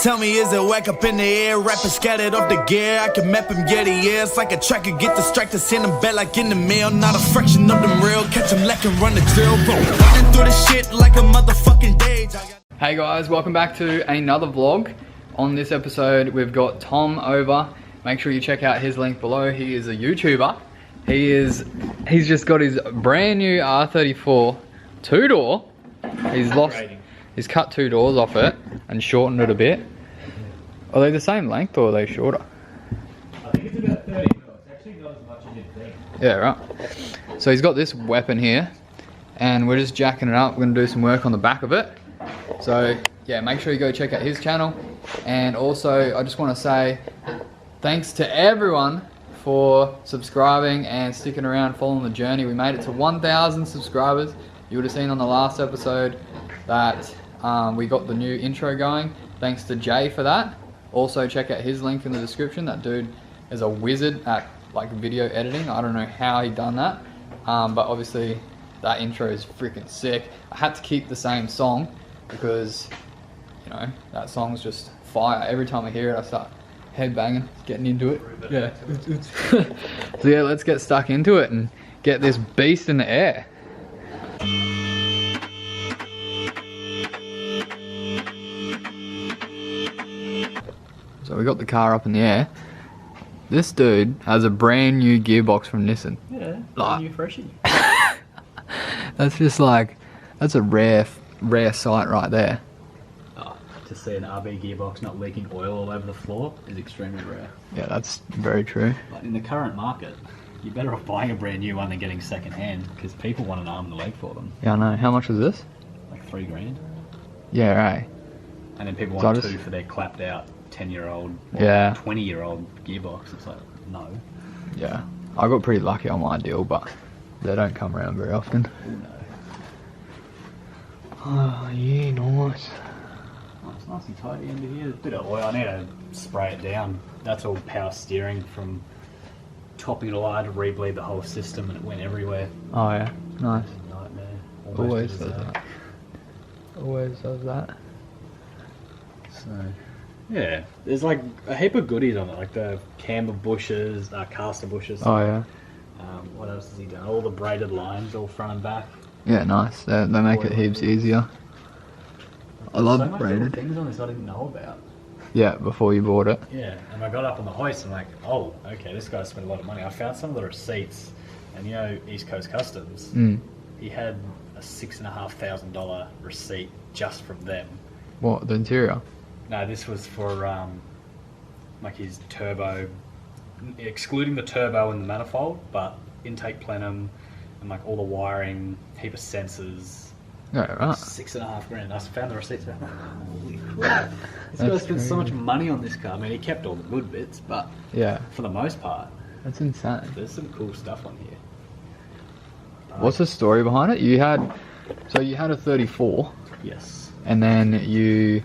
Tell me, is it whack up in the air? Rapping scattered off the gear. I can map him, yeah, yeah. It's like a tracker, get distracted, send him back like in the mail. Not a fraction of them real. Catch him lacking, run the drill. Running through the shit like a motherfucking day. Hey guys, welcome back to another vlog. On this episode, we've got Tom over. Make sure you check out his link below. He is a YouTuber. He's just got his brand new R34 two-door. He's cut 2 doors off it and shortened it a bit. Are they the same length or are they shorter? I think it's about 30 mil. It's actually not as much as you'd think. Yeah, right. So he's got this weapon here and we're just jacking it up. We're gonna do some work on the back of it. So yeah, make sure you go check out his channel. And also, I just want to say thanks to everyone for subscribing and sticking around, following the journey. We made it to 1,000 subscribers. You would have seen on the last episode that we got the new intro going. Thanks to Jay for that. Also check out his link in the description. That dude is a wizard at like video editing. I don't know how he done that, but obviously that intro is freaking sick. I had to keep the same song because, you know, that song's just fire. Every time I hear it, I start headbanging, getting into it. Yeah. So yeah, let's get stuck into it and get this beast in the air. So we got the car up in the air. This dude has a brand new gearbox from Nissan. Yeah, brand new freshie. That's just like, that's a rare sight right there. Oh, to see an RB gearbox not leaking oil all over the floor is extremely rare. Yeah, that's very true. But in the current market, you're better off buying a brand new one than getting second hand because people want an arm and a leg for them. Yeah, I know. How much is this? Like $3 grand. Yeah, right. And then people want two for their clapped out 10-year-old or 20-year-old gearbox. It's like, no. Yeah. I got pretty lucky on my deal, but they don't come around very often. No. Oh, yeah, nice. Oh, it's nice and tidy under here. A bit of oil. I need to spray it down. That's all power steering from topping it all. I had to rebleed the whole system and it went everywhere. Oh, yeah. Nice. Nightmare. Always does that. Always does that. So, yeah, there's like a heap of goodies on it, like the camber bushes, caster bushes. Oh, yeah. What else has he done? All the braided lines, all front and back. Yeah, nice. They make it heaps easier. I love so braided. much things on this I didn't know about. Yeah, before you bought it. Yeah, and I got up on the hoist and I'm like, oh, okay, this guy spent a lot of money. I found some of the receipts, and you know, East Coast Customs, he had a $6,500 receipt just from them. What, the interior? No, this was for like his turbo, excluding the turbo and the manifold, but intake plenum and like all the wiring, heap of sensors. Yeah, right. 6.5 grand. I found the receipts. Like, holy crap! This guy spent so much money on this car. I mean, he kept all the good bits, but yeah, for the most part, that's insane. There's some cool stuff on here. What's the story behind it? You had a 34. Yes. And then you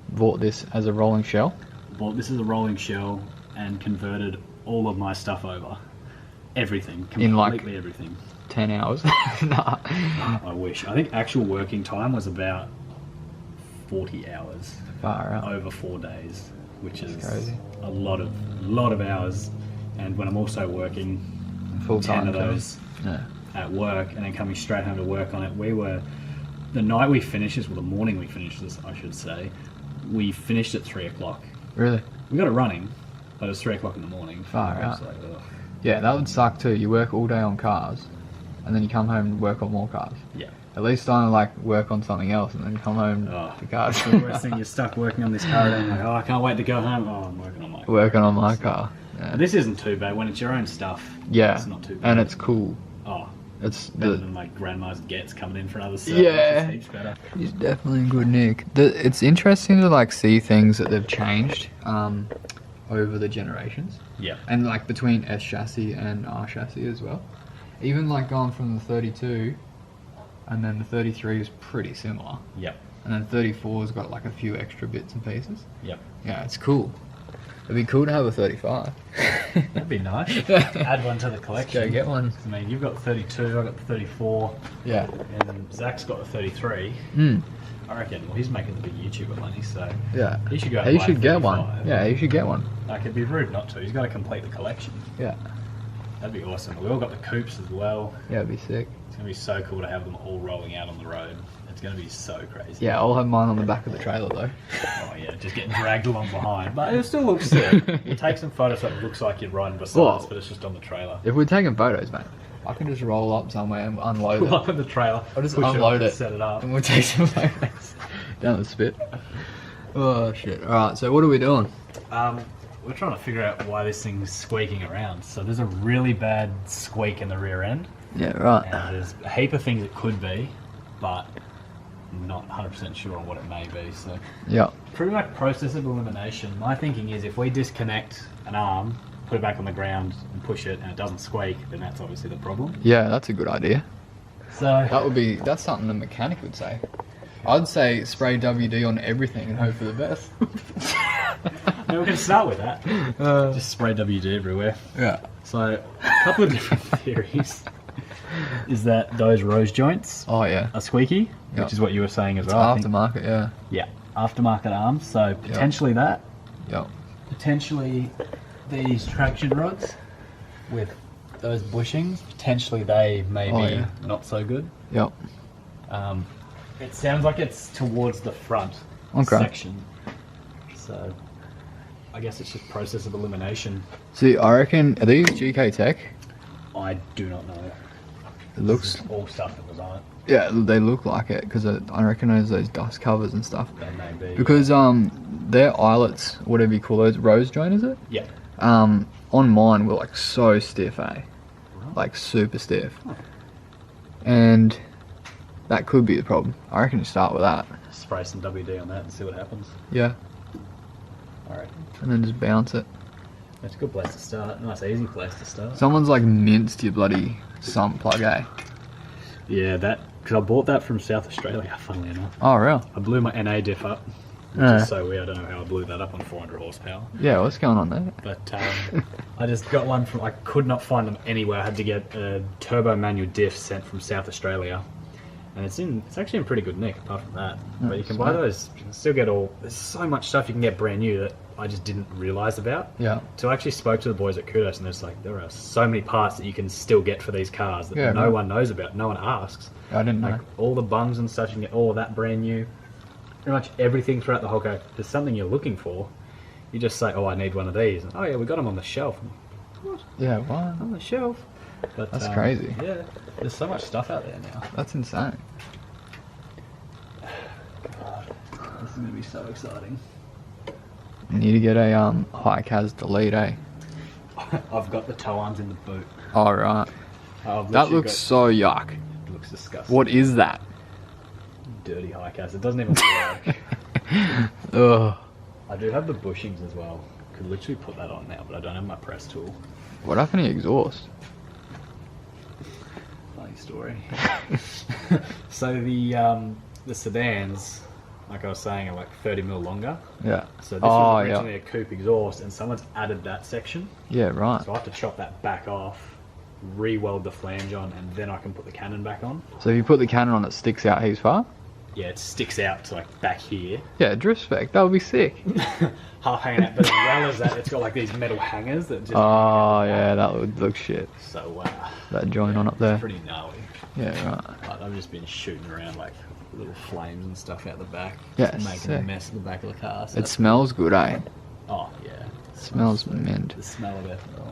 bought this as a rolling shell. Bought this as a rolling shell and converted all of my stuff over. Everything. Completely in like everything. 10 hours? Nah. I wish. I think actual working time was about 40 hours. Far out. Over 4 days, which is crazy. A lot of hours. And when I'm also working full-time 10 of those at work and then coming straight home to work on it, the night we finished this, well, the morning we finished this, I should say, we finished at 3 o'clock. Really? We got it running, but it was 3 o'clock in the morning. Far out. Like, yeah, that would suck too. You work all day on cars, and then you come home and work on more cars. Yeah. At least I like work on something else and then come home to cars. The worst thing, you're stuck working on this car and like, oh, I can't wait to go home. Oh, I'm working on my car. Working on my car. Yeah. This isn't too bad. When it's your own stuff, yeah, it's not too bad. And it's cool. Oh, it's better than like grandma's gets coming in for another service. Yeah, It's better. He's definitely a good nick. It's interesting to like see things that they've changed over the generations. Yeah. And like between S chassis and R chassis as well. Even like going from the 32 and then the 33 is pretty similar. Yep. And then 34's got like a few extra bits and pieces. Yep. Yeah, it's cool. It'd be cool to have a 35. That'd be nice. Add one to the collection. Let's go get one. I mean, you've got 32, I've got the 34. Yeah. And Zach's got the 33. I reckon, well, he's making the big YouTuber money, so Yeah. he should go. He should get one. Yeah, he should get one. Like, it'd be rude not to. He's got to complete the collection. Yeah. That'd be awesome. We all got the coupes as well. Yeah, it'd be sick. It's gonna be so cool to have them all rolling out on the road. It's gonna be so crazy. Yeah, I'll have mine on the back of the trailer though. Oh yeah, just getting dragged along behind, but it still looks sick. You take some photos so it looks like you're riding beside us, but it's just on the trailer. If we're taking photos, mate, I can just roll up somewhere and unload Pull it. up in the trailer. I'll just push unload it, it, set it up, and we'll take some photos down the spit. Oh shit! All right, so what are we doing? We're trying to figure out why this thing's squeaking around. So there's a really bad squeak in the rear end. Yeah, right. And there's a heap of things it could be, but not 100% sure on what it may be. So Yeah. pretty much process of elimination. My thinking is if we disconnect an arm, put it back on the ground and push it and it doesn't squeak, then that's obviously the problem. Yeah, that's a good idea. So That's something the mechanic would say. I'd say spray WD on everything and hope for the best. yeah, we can start with that. Just spray WD everywhere. Yeah. So a couple of different theories is that those rose joints Oh yeah. are squeaky, Yep. which is what you were saying as It's well. I think. aftermarket, yeah. Yeah, aftermarket arms. So potentially that. Yep. Potentially these traction rods with those bushings. Potentially they may be not so good. Yep. It sounds like it's towards the front section. So I guess it's just process of elimination. See, I reckon, are these GK Tech? I do not know. It looks, All stuff that was on it. yeah, they look like it, because I recognise those dust covers and stuff. They may be. Because their eyelets, whatever you call those, rose joint is it? Yeah. On mine were like so stiff, eh? Like super stiff. And that could be the problem. I reckon you start with that. Spray some WD on that and see what happens. Yeah. Alright. And then just bounce it. That's a good place to start. Nice easy place to start. Someone's like minced your bloody sump plug, eh? Yeah, that, because I bought that from South Australia, funnily enough. Oh, real? I blew my NA diff up, which is so weird. I don't know how I blew that up on 400 horsepower. Yeah, what's going on there? But I just got one from, I could not find them anywhere. I had to get a turbo manual diff sent from South Australia. And it's actually in pretty good nick apart from that. But you can buy those, you can still get there's so much stuff you can get brand new that I just didn't realise about. Yeah. So I actually spoke to the boys at Kudos and it's like, there are so many parts that you can still get for these cars that no one knows about, no one asks. I didn't know. Like all the bungs and stuff, you can get all of that brand new. Pretty much everything throughout the whole go. If there's something you're looking for, you just say, oh, I need one of these. And, oh yeah, we got them on the shelf. Yeah, what? On the shelf. But, That's crazy. Yeah, there's so much stuff out there now. That's insane. This is going to be so exciting. You need to get a high-cas delete, eh? I've got the toe arms in the boot. Oh, right. I've That literally looks so yuck. It looks disgusting. What is that? Dirty high cas. It doesn't even work. Ugh. I do have the bushings as well. Could literally put that on now, but I don't have my press tool. What happened to your exhaust? Funny story. So the sedans, like I was saying, are like 30mm longer. Yeah. So this was originally a coupe exhaust, and someone's added that section. Yeah, right. So I have to chop that back off, re-weld the flange on, and then I can put the Canon back on. So if you put the Canon on, it sticks out heaps far? Yeah, it sticks out to like back here. Yeah, drift spec. That would be sick. Half hanging out, but as well as that, it's got like these metal hangers that just. Oh, yeah, that would look shit. So That joint on up there. pretty gnarly. Yeah, right. But I've just been shooting around like little flames and stuff out the back. Yeah, making sick. a mess of the back of the car. So It smells good, eh? Oh yeah. It smells mint. The smell of ethanol.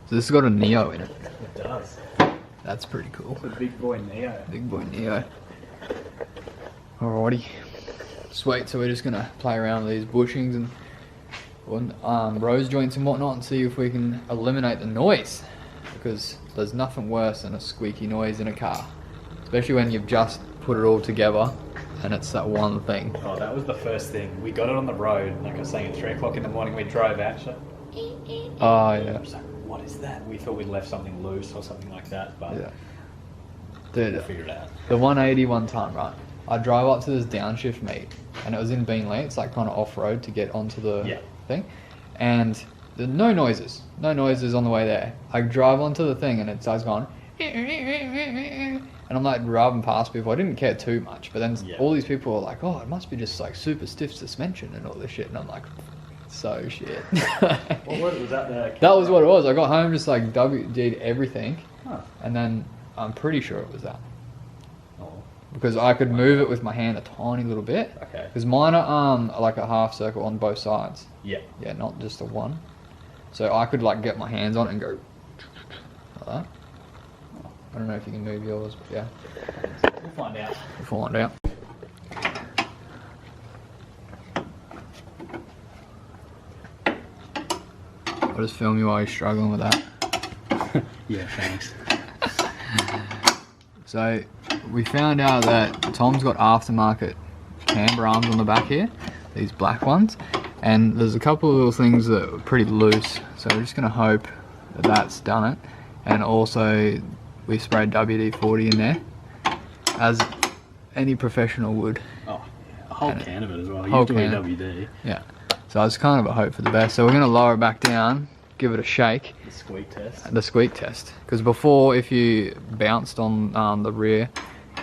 So this has got a Neo in it. It does. That's pretty cool. The big boy Neo. Big boy Neo. Alrighty. Sweet, so we're just gonna play around with these bushings and rose joints and whatnot and see if we can eliminate the noise. Because there's nothing worse than a squeaky noise in a car. Especially when you've just put it all together and it's that one thing. Oh, that was the first thing. We got it on the road, like I was saying, at 3 o'clock in the morning we drove out. So, Oh yeah. I was like, what is that? We thought we'd left something loose or something like that, but Yeah. Dude, we'll figure it out. the 180 one time, right? I drove up to this downshift meet and it was in Beanley. It's like kind of off-road to get onto the thing. And there's no noises. No noises on the way there. I drive onto the thing and it starts going and And I'm like driving past people. I didn't care too much, but then Yeah. all these people are like, "Oh, it must be just like super stiff suspension and all this shit." And I'm like, "So shit." What was that? That was what it was. I got home just like WD'd everything, Huh. and then I'm pretty sure it was that Oh. because I could move it with my hand a tiny little bit. Okay. Because mine are like a half circle on both sides. Yeah. Yeah, not just a one. So I could like get my hands on it and go like that. I don't know if you can move yours, but yeah. We'll find out. We'll find out. I'll just film you while you're struggling with that. Yeah, thanks. So we found out that Tom's got aftermarket camber arms on the back here, these black ones, and there's a couple of little things that are pretty loose, so we're just going to hope that that's done it. And also we sprayed WD-40 in there, as any professional would. Oh, yeah. A whole can of it as well. Whole You do can. WD. Yeah, so it's kind of a hope for the best. So we're going to lower it back down, give it a shake, The squeak test. the squeak test, because before, if you bounced on the rear,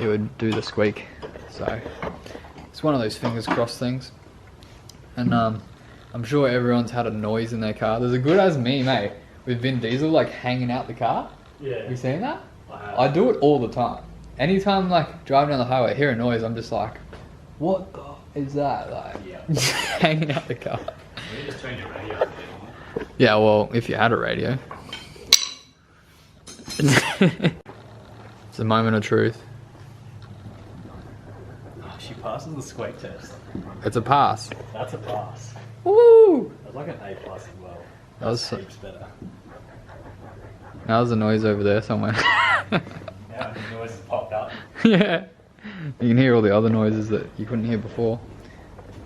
it would do the squeak. So it's one of those fingers crossed things. And I'm sure everyone's had a noise in their car. There's a good as me, mate, with Vin Diesel like hanging out the car. Yeah. You seen that? have. I do it all the time. Anytime like driving down the highway, hear a noise, I'm just like, what the is that? Like, Yeah. just hanging out the car. You just turn your radio on. Yeah, well, if you had a radio. It's a moment of truth. Oh, she passes the squeak test. It's a pass. That's a pass. Woo! That's like an A plus as well. That was That's heaps better. Now there's a noise over there somewhere. Now the noise has popped up. Yeah. You can hear all the other noises that you couldn't hear before.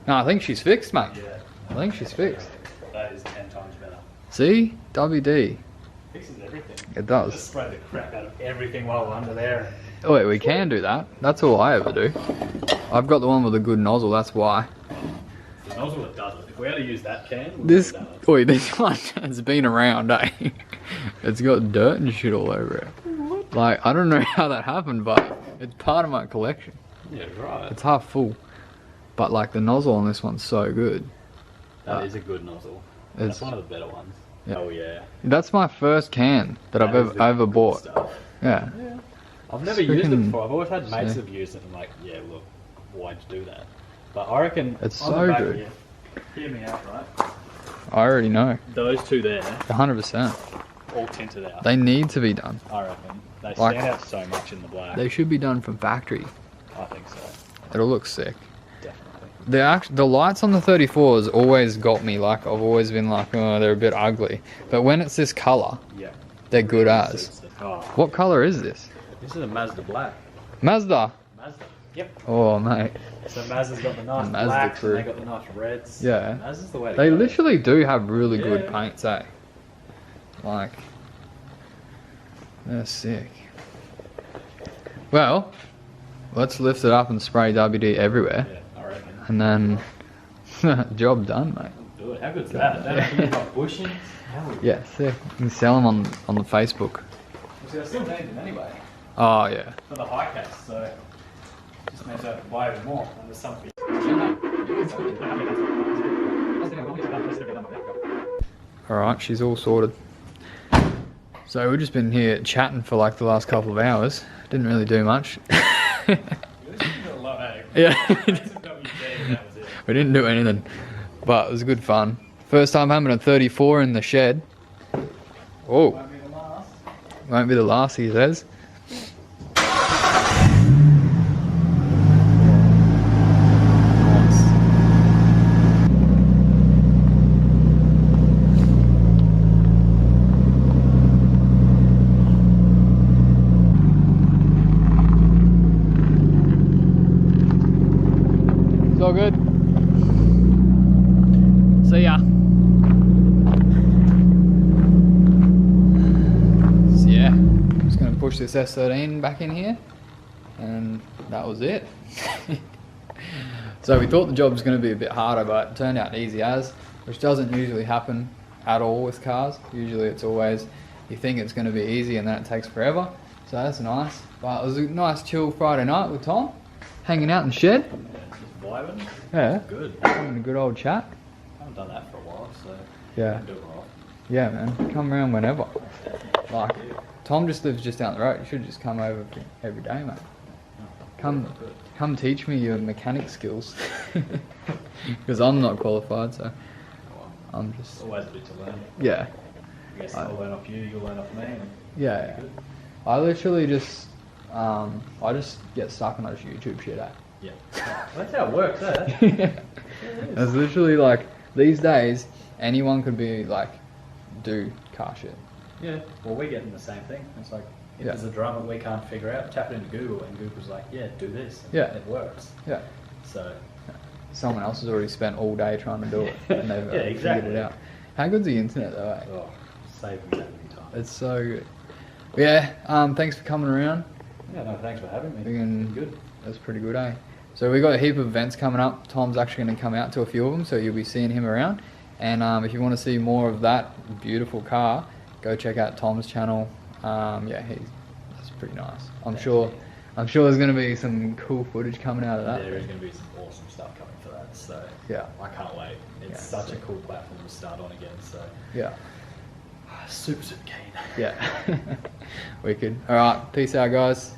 No, I think she's fixed, mate. Yeah. I think she's fixed. That is 10 times better. See? WD. Fixes everything. It does. Just spray the crap out of everything while we're under there. Oh wait, we can do that. That's all I ever do. I've got the one with a good nozzle, that's why. The nozzle that does it. If we had to use that can, we'd This, do that. oi, this one has been around, eh? It's got dirt and shit all over it. Like, I don't know how that happened, but it's part of my collection. Yeah, right. It's half full. But like the nozzle on this one's so good. That is a good nozzle. It's- That's one of the better ones. Yeah. Oh yeah. That's my first can that I've That is ever, the ever good bought. stuff. Yeah. I've never used it freaking before. I've always had mates sick. that have used it and like, yeah, look, why'd you do that? But I reckon It's on so the back good. Here, hear me out, right? I already know. Those two there, 100%. all tinted out. They need to be done. I reckon. They Like- stand out so much in the black. They should be done from factory. I think so. It'll look sick. Definitely. The lights on the 34s always got me. Like, I've always been like, oh, they're a bit ugly. But when it's this colour, Yeah. they're good as. Suits it. Oh, What colour is this? this is a Mazda black. Mazda. Mazda. Yep. Oh, mate. So Mazda's got the nice Mazda blacks crew. and they got the nice reds. Yeah. Mazda's the way to They go. literally do have really good Yeah. paints, eh? Like, they're sick. Well, let's lift it up and spray WD everywhere. Yeah, I reckon. And then, job done, mate. Do it. How good's that? That you've got bushings. Hell yeah. Yeah, sick. You can sell them on the Facebook. See, I still need them anyway. Oh, yeah. For the high case, so just means I have to buy even more. And there's something. Alright, she's all sorted. So we've just been here chatting for like the last couple of hours. Didn't really do much. Yeah. We didn't do anything. But it was good fun. First time having a 34 in the shed. Oh, won't be the last, he says. It's all good. See ya. So yeah, I'm just gonna push this S13 back in here, and that was it. So we thought the job was gonna be a bit harder, but it turned out easy as, which doesn't usually happen at all with cars. Usually it's always, you think it's gonna be easy and then it takes forever. So that's nice. But it was a nice chill Friday night with Tom, hanging out in the shed. Just vibing. Yeah. Good. Having a good old chat. I haven't done that for a while, so Yeah. I can do it more. Yeah, man. Come around whenever. Like, Tom just lives just down the road. You should just come over every day, mate. Come teach me your mechanic skills. Because I'm not qualified, so I'm just... Always a bit to learn. Yeah. I guess I'll learn off you, you'll learn off me. And Yeah. good. I literally just... I just get stuck on those YouTube shit, eh? Yeah. That's how it works, eh? It's literally like, these days, anyone could be like, do car shit. Yeah. Well, we're getting the same thing. It's like, if Yeah. there's a drum that we can't figure out, tap it into Google, and Google's like, yeah, do this. And Yeah. it works. Yeah. So, Someone else has already spent all day trying to do it, and they've Yeah, exactly. figured it out. How good's the internet though, eh? oh, save me that many times. It's so good. Yeah, thanks for coming around. Yeah, no, thanks for having me. We can- Good. That's pretty good, eh? So we got a heap of events coming up. Tom's actually going to come out to a few of them, so you'll be seeing him around. And if you want to see more of that beautiful car, go check out Tom's channel. Yeah, that's pretty nice. I'm sure there's going to be some cool footage coming out of that. There is going to be some awesome stuff coming for that. So, Yeah. I can't wait. It's Yeah, such so- a cool platform to start on again. So, Yeah, super keen. yeah. Wicked. All right, peace out, guys.